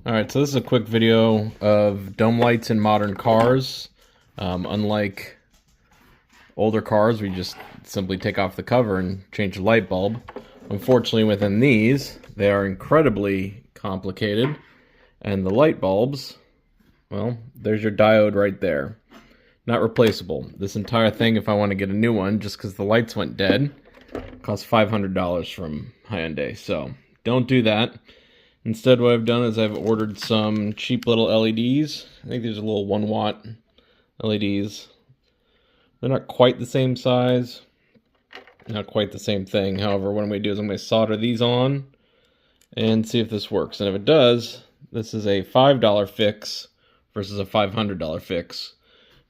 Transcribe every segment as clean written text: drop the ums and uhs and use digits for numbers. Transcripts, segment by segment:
Alright, so this is a quick video of dome lights in modern cars. Unlike older cars, we just simply take off the cover and change the light bulb. Unfortunately, within these, they are incredibly complicated. And the light bulbs, well, there's your diode right there. Not replaceable. This entire thing, if I want to get a new one, just because the lights went dead, costs $500 from Hyundai. So, don't do that. Instead, what I've done is I've ordered some cheap little LEDs. I think these are little 1-watt LEDs. They're not quite the same size, not quite the same thing. However, what I'm going to do is I'm going to solder these on and see if this works. And if it does, this is a $5 fix versus a $500 fix.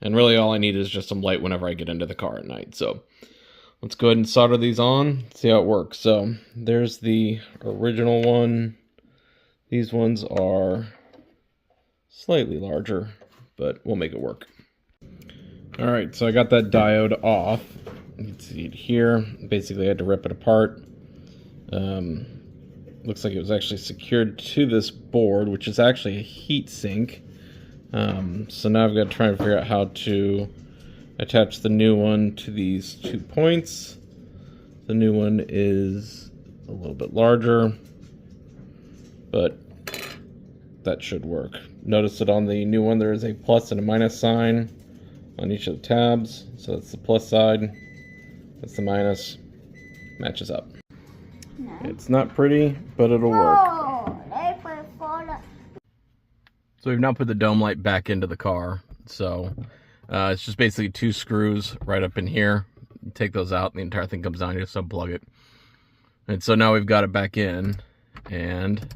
And really all I need is just some light whenever I get into the car at night. So let's go ahead and solder these on, see how it works. So there's the original one. These ones are slightly larger, but we'll make it work. Alright, so I got that diode off. You can see it here. Basically, I had to rip it apart. Looks like it was actually secured to this board, which is actually a heat sink. So now I've got to try and figure out how to attach the new one to these 2 points. The new one is a little bit larger, but that should work. Notice that on the new one there is a plus and a minus sign on each of the tabs. So that's the plus side, that's the minus, matches up. No. It's not pretty, but it'll work. So we've now put the dome light back into the car. So it's just basically 2 screws right up in here. You take those out, the entire thing comes down, you just unplug it. And so now we've got it back in, and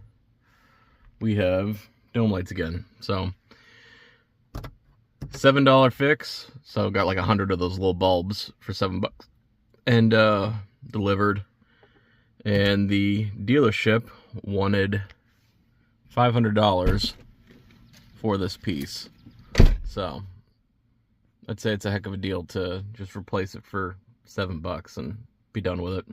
we have dome lights again. So $7 fix. So got like 100 of those little bulbs for $7 and delivered. And the dealership wanted $500 for this piece. So I'd say it's a heck of a deal to just replace it for $7 and be done with it.